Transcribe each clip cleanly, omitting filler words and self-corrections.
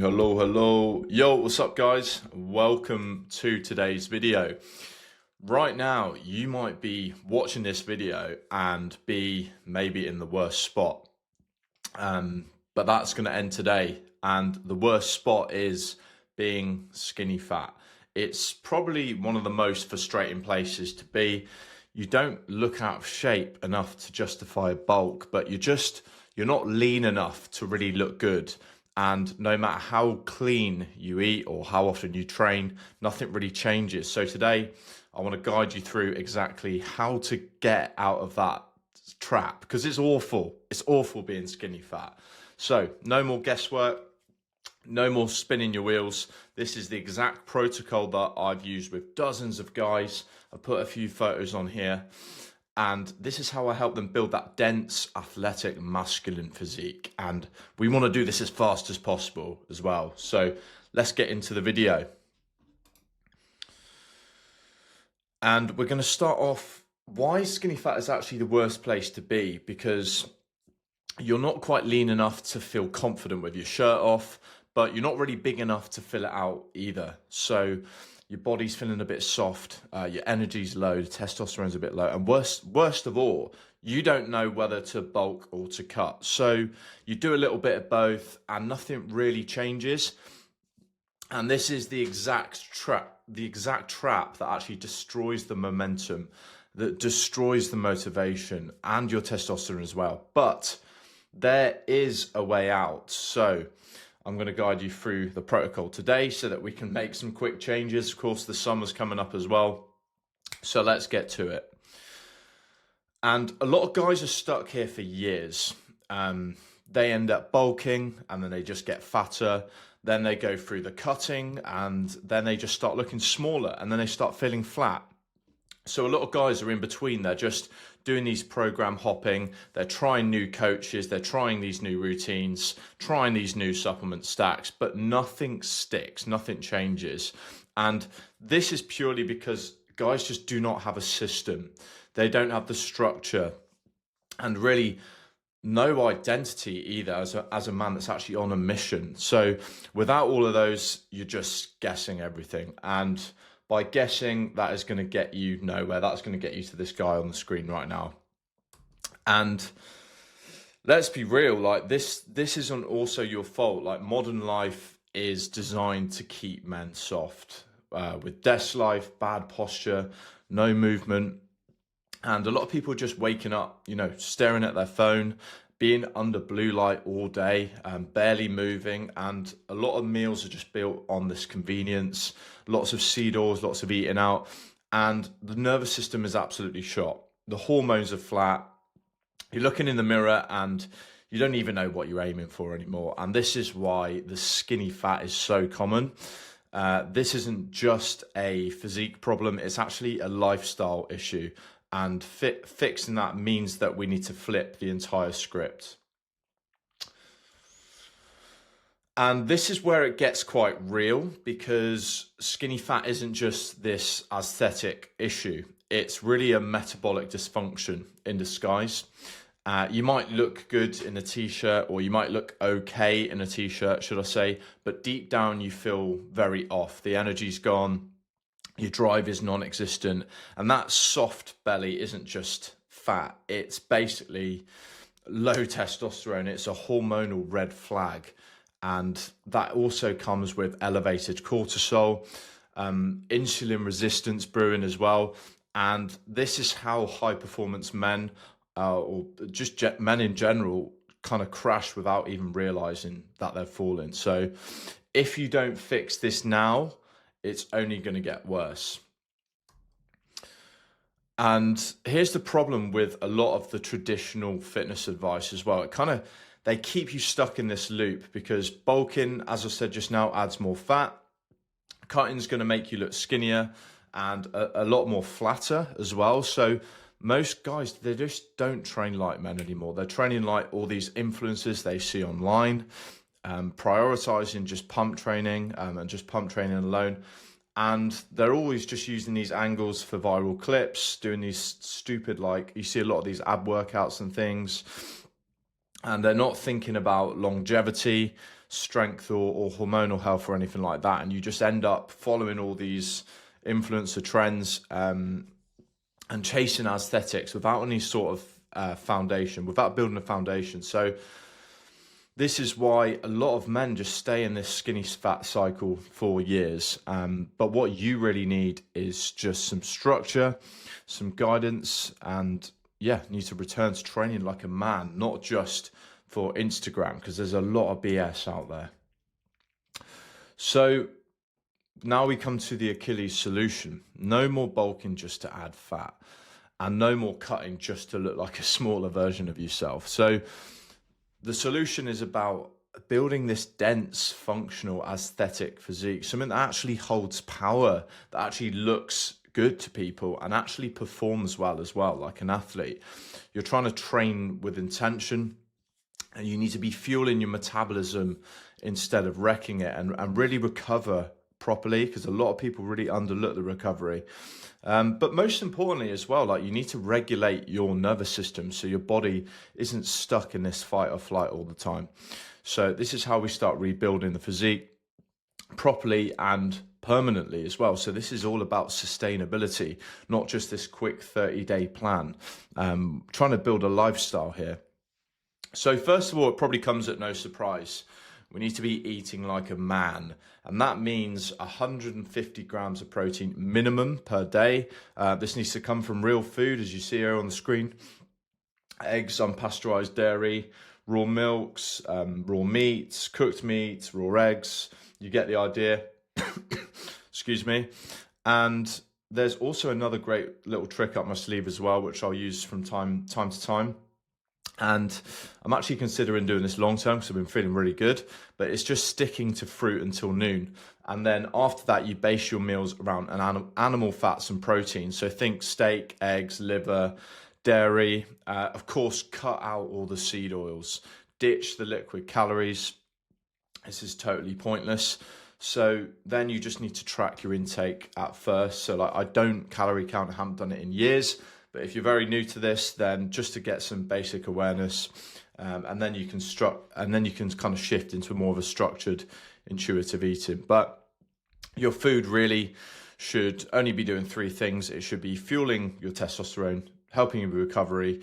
Hello. Yo, what's up guys? Welcome to today's video. Right now, you might be watching this video and be maybe in the worst spot. But that's going to end today. And the worst spot is being skinny fat. It's probably one of the most frustrating places to be. You don't look out of shape enough to justify a bulk, but you're not lean enough to really look good. And no matter how clean you eat or how often you train, nothing really changes. So today, I want to guide you through exactly how to get out of that trap, because it's awful. It's awful being skinny fat. So no more guesswork, no more spinning your wheels. This is the exact protocol that I've used with dozens of guys. I put a few photos on here. And this is how I help them build that dense, athletic, masculine physique. And we want to do this as fast as possible as well. So let's get into the video. And we're going to start off why skinny fat is actually the worst place to be, because you're not quite lean enough to feel confident with your shirt off, but you're not really big enough to fill it out either. So your body's feeling a bit soft, your energy's low, the testosterone's a bit low, and worst of all, you don't know whether to bulk or to cut. So you do a little bit of both and nothing really changes. And this is the exact trap that actually destroys the momentum, that destroys the motivation and your testosterone as well. But there is a way out. So I'm going to guide you through the protocol today so that we can make some quick changes. Of course, the summer's coming up as well. So let's get to it. And a lot of guys are stuck here for years. They end up bulking and then they just get fatter. Then they go through the cutting and then they just start looking smaller and then they start feeling flat. So a lot of guys are in between. They're just doing these program hopping. They're trying new coaches. They're trying these new routines, trying these new supplement stacks, but nothing sticks, nothing changes. And this is purely because guys just do not have a system. They don't have the structure and really no identity either as a man that's actually on a mission. So without all of those, you're just guessing everything. And by guessing, that is going to get you nowhere. That's going to get you to this guy on the screen right now. And let's be real, like this isn't also your fault. Like modern life is designed to keep men soft, with desk life, bad posture, no movement. And a lot of people are just waking up, staring at their phone, being under blue light all day, barely moving, and a lot of meals are just built on this convenience, lots of CDOs, lots of eating out, and the nervous system is absolutely shot. The hormones are flat. You're looking in the mirror and you don't even know what you're aiming for anymore. And this is why the skinny fat is so common. This isn't just a physique problem, it's actually a lifestyle issue. And fixing that means that we need to flip the entire script. And this is where it gets quite real, because skinny fat isn't just this aesthetic issue. It's really a metabolic dysfunction in disguise. You might look good in a t-shirt, or you might look okay in a t-shirt, should I say, but deep down you feel very off. The energy's gone. Your drive is non-existent, and that soft belly isn't just fat. It's basically low testosterone. It's a hormonal red flag, and that also comes with elevated cortisol, insulin resistance brewing as well. And this is how high-performance men, or just men in general, kind of crash without even realizing that they're falling. So if you don't fix this now, it's only going to get worse. And here's the problem with a lot of the traditional fitness advice as well. They keep you stuck in this loop, because bulking, as I said just now, adds more fat. Cutting's going to make you look skinnier and a lot more flatter as well. So most guys, they just don't train like men anymore. They're training like all these influencers they see online, prioritizing just pump training and just pump training alone. And they're always just using these angles for viral clips, doing these stupid, like you see a lot of these ab workouts and things. And they're not thinking about longevity. strength or hormonal health or anything like that, and you just end up following all these influencer trends and chasing aesthetics without any sort of foundation, without building a foundation. So this is why a lot of men just stay in this skinny fat cycle for years. But what you really need is just some structure, some guidance, and yeah, you need to return to training like a man, not just for Instagram, because there's a lot of BS out there. So now we come to the Achilles solution. No more bulking just to add fat, and no more cutting just to look like a smaller version of yourself. So the solution is about building this dense, functional, aesthetic physique, something that actually holds power, that actually looks good to people and actually performs well as well, like an athlete. You're trying to train with intention, and you need to be fueling your metabolism instead of wrecking it, and really recover properly, because a lot of people really underlook the recovery. But most importantly as well, like, you need to regulate your nervous system so your body isn't stuck in this fight or flight all the time. So this is how we start rebuilding the physique properly and permanently as well. So this is all about sustainability, not just this quick 30-day plan. Trying to build a lifestyle here. So first of all, it probably comes at no surprise. We need to be eating like a man, and that means 150 grams of protein minimum per day. This needs to come from real food, as you see here on the screen. Eggs, unpasteurized dairy, raw milks, raw meats, cooked meats, raw eggs. You get the idea. Excuse me. And there's also another great little trick up my sleeve as well, which I'll use from time to time. And I'm actually considering doing this long term because I've been feeling really good, but it's just sticking to fruit until noon. And then after that, you base your meals around animal fats and proteins. So think steak, eggs, liver, dairy. Of course, cut out all the seed oils, ditch the liquid calories. This is totally pointless. So then you just need to track your intake at first. So like, I don't calorie count, I haven't done it in years. But if you're very new to this, then just to get some basic awareness, and then you can kind of shift into more of a structured, intuitive eating. But your food really should only be doing three things. It should be fueling your testosterone, helping you with recovery,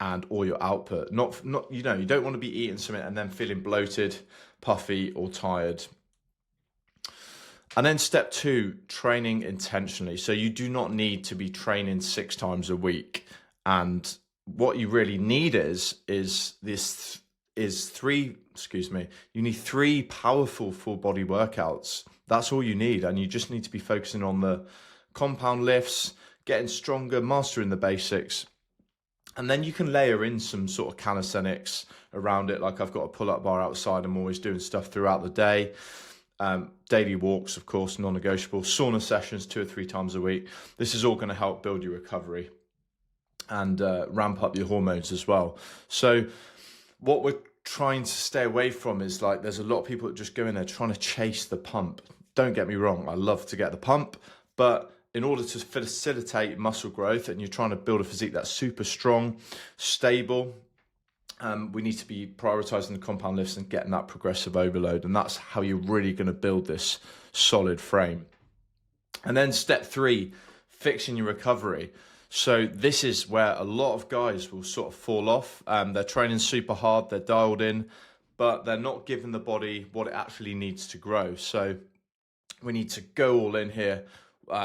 and or your output. Not you don't want to be eating something and then feeling bloated, puffy, or tired. And then step 2, training intentionally. So you do not need to be training 6 times a week. And what you really need you need 3 powerful full body workouts. That's all you need. And you just need to be focusing on the compound lifts, getting stronger, mastering the basics. And then you can layer in some sort of calisthenics around it. Like I've got a pull-up bar outside. I'm always doing stuff throughout the day. Daily walks, of course, non-negotiable. Sauna sessions 2 or 3 times a week. This is all going to help build your recovery and ramp up your hormones as well. So what we're trying to stay away from is, like, there's a lot of people that just go in there trying to chase the pump. Don't get me wrong, I love to get the pump, but in order to facilitate muscle growth and you're trying to build a physique that's super strong, stable, we need to be prioritizing the compound lifts and getting that progressive overload. And that's how you're really going to build this solid frame. And then step 3, fixing your recovery. So this is where a lot of guys will sort of fall off. They're training super hard, they're dialed in, but they're not giving the body what it actually needs to grow. So we need to go all in here.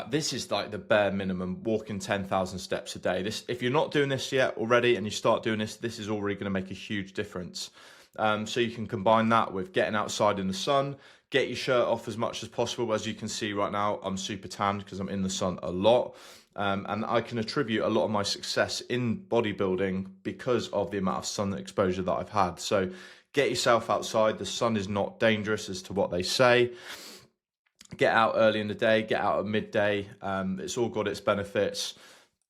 This is like the bare minimum, walking 10,000 steps a day. If you're not doing this yet already and you start doing this, this is already going to make a huge difference. So you can combine that with getting outside in the sun, get your shirt off as much as possible. As you can see right now, I'm super tanned because I'm in the sun a lot. And I can attribute a lot of my success in bodybuilding because of the amount of sun exposure that I've had. So get yourself outside. The sun is not dangerous as to what they say. Get out early in the day, get out at midday. It's all got its benefits.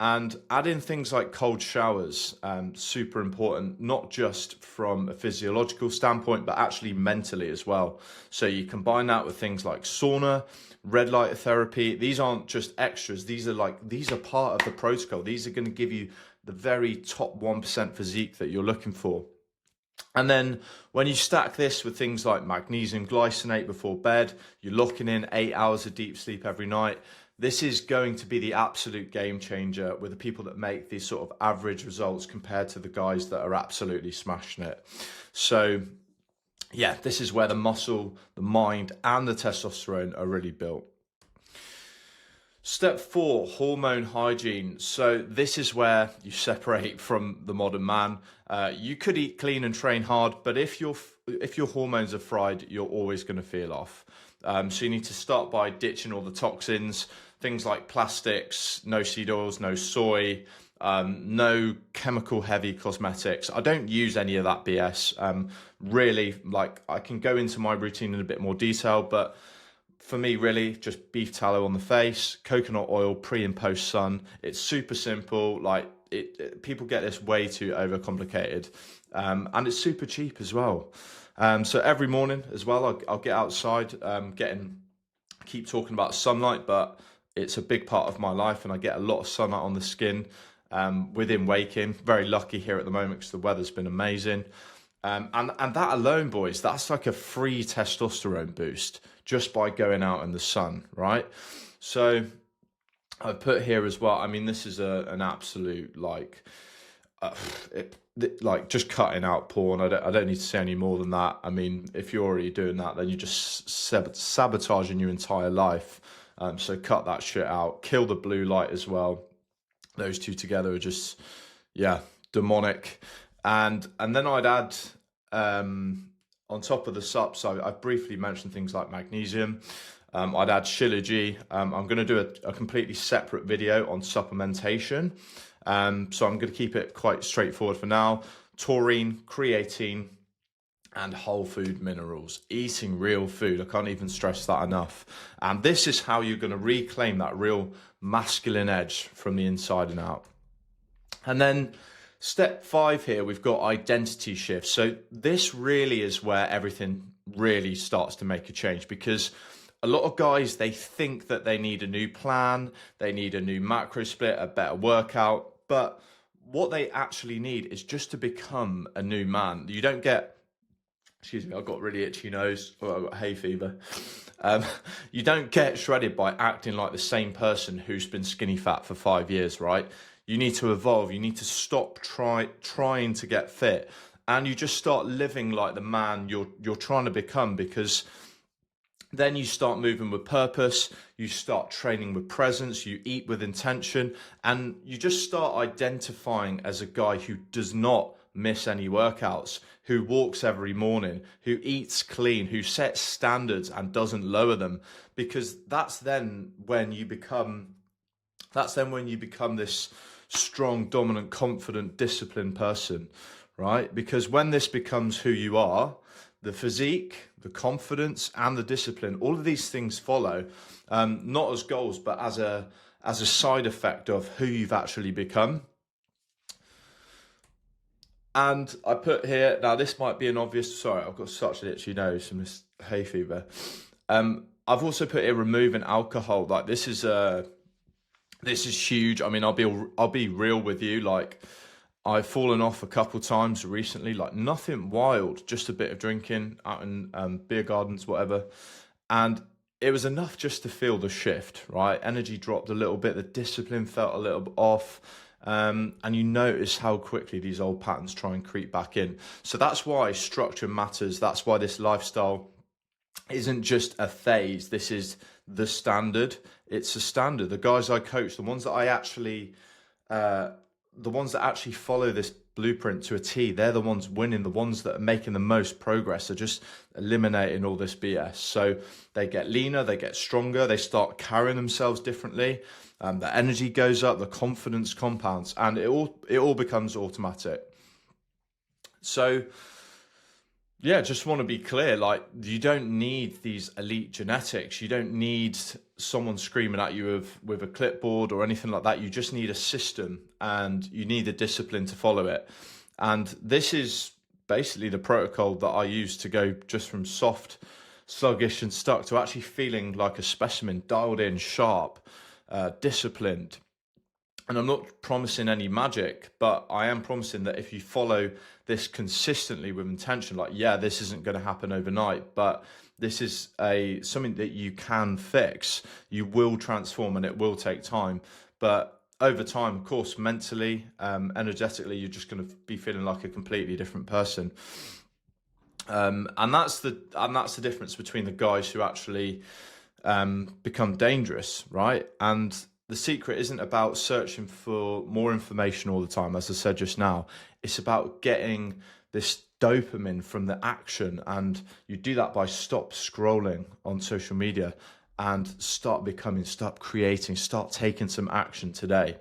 And add in things like cold showers, super important, not just from a physiological standpoint, but actually mentally as well. So you combine that with things like sauna, red light therapy. These aren't just extras. These are part of the protocol. These are going to give you the very top 1% physique that you're looking for. And then when you stack this with things like magnesium glycinate before bed, you're locking in 8 hours of deep sleep every night. This is going to be the absolute game changer with the people that make these sort of average results compared to the guys that are absolutely smashing it. So yeah, this is where the muscle, the mind, and the testosterone are really built. Step 4, hormone hygiene. So this is where you separate from the modern man. You could eat clean and train hard, but if your hormones are fried, you're always going to feel off. So you need to start by ditching all the toxins, things like plastics, no seed oils, no soy, no chemical heavy cosmetics. I don't use any of that BS. Really, like, I can go into my routine in a bit more detail, but for me, really, just beef tallow on the face, coconut oil, pre and post sun. It's super simple. Like, people get this way too overcomplicated, and it's super cheap as well. So every morning as well, I'll get outside. Keep talking about sunlight, but it's a big part of my life, and I get a lot of sunlight on the skin within waking. Very lucky here at the moment because the weather's been amazing. And that alone, boys, that's like a free testosterone boost just by going out in the sun, right? So I've put here as well, I mean, this is an absolute, like, like just cutting out porn. I don't need to say any more than that. I mean, if you're already doing that, then you're just sabotaging your entire life. So cut that shit out. Kill the blue light as well. Those two together are just, yeah, demonic. And then I'd add, on top of the sups, I've briefly mentioned things like magnesium. I'd add Shilajit. I'm going to do a completely separate video on supplementation. So I'm going to keep it quite straightforward for now. Taurine, creatine, and whole food minerals. Eating real food. I can't even stress that enough. And this is how you're going to reclaim that real masculine edge from the inside and out. And then step 5 here, we've got identity shift. So this really is where everything really starts to make a change, because a lot of guys, they think that they need a new plan, they need a new macro split, a better workout, but what they actually need is just to become a new man. You don't get, excuse me, I've got a really itchy nose, or I've got hay fever. You don't get shredded by acting like the same person who's been skinny fat for 5 years, right? You need to evolve. You need to stop trying to get fit, and you just start living like the man you're trying to become, because then you start moving with purpose, you start training with presence, you eat with intention, and you just start identifying as a guy who does not miss any workouts, who walks every morning, who eats clean, who sets standards and doesn't lower them, because that's then when you become this strong, dominant, confident, disciplined person, right? Because when this becomes who you are, the physique, the confidence, and the discipline, all of these things follow, not as goals, but as a side effect of who you've actually become. And I put here, now this might be an obvious, sorry, I've got such an itchy nose from this hay fever. I've also put here removing alcohol. Like, this is huge. I mean, I'll be real with you. Like, I've fallen off a couple times recently, like nothing wild, just a bit of drinking out in beer gardens, whatever. And it was enough just to feel the shift, right? Energy dropped a little bit, the discipline felt a little bit off. And you notice how quickly these old patterns try and creep back in. So that's why structure matters. That's why this lifestyle isn't just a phase. This is the standard. It's a standard. The guys I coach, the ones that actually follow this blueprint to a T, they're the ones winning. The ones that are making the most progress are just eliminating all this BS. So they get leaner, they get stronger, they start carrying themselves differently. The energy goes up, the confidence compounds, and it all becomes automatic. So yeah, just want to be clear, like, you don't need these elite genetics. You don't need someone screaming at you with a clipboard or anything like that. You just need a system, and you need the discipline to follow it. And this is basically the protocol that I use to go just from soft, sluggish and stuck to actually feeling like a specimen, dialed in, sharp, disciplined. And I'm not promising any magic, but I am promising that if you follow this consistently with intention, like, yeah, this isn't going to happen overnight, but this is something that you can fix. You will transform, and it will take time. But over time, of course, mentally, energetically, you're just going to be feeling like a completely different person. And that's the difference between the guys who actually become dangerous, right? And the secret isn't about searching for more information all the time, as I said just now. It's about getting this dopamine from the action, and you do that by stop scrolling on social media and start creating, start taking some action today.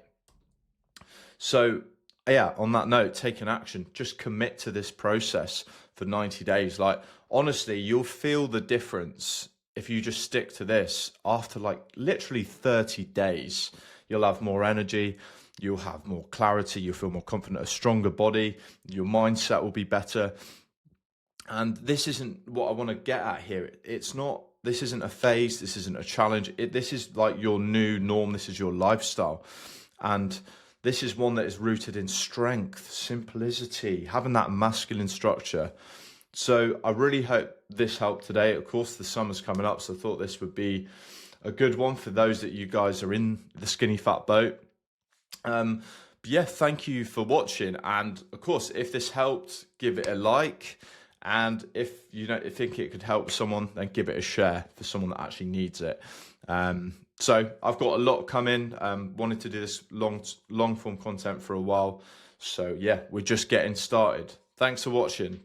So yeah, on that note, take an action. Just commit to this process for 90 days. Like, honestly, you'll feel the difference if you just stick to this. After like literally 30 days, you'll have more energy, you'll have more clarity, you'll feel more confident, a stronger body, your mindset will be better. And this isn't what I want to get at here. This isn't a phase, this isn't a challenge. This is like your new norm, this is your lifestyle. And this is one that is rooted in strength, simplicity, having that masculine structure. So I really hope this helped today. Of course, the summer's coming up, so I thought this would be a good one for those that you guys are in the skinny fat boat. But yeah, thank you for watching. And of course, if this helped, give it a like. And if you think it could help someone, then give it a share for someone that actually needs it. So I've got a lot coming. Wanted to do this long form content for a while. So yeah, we're just getting started. Thanks for watching.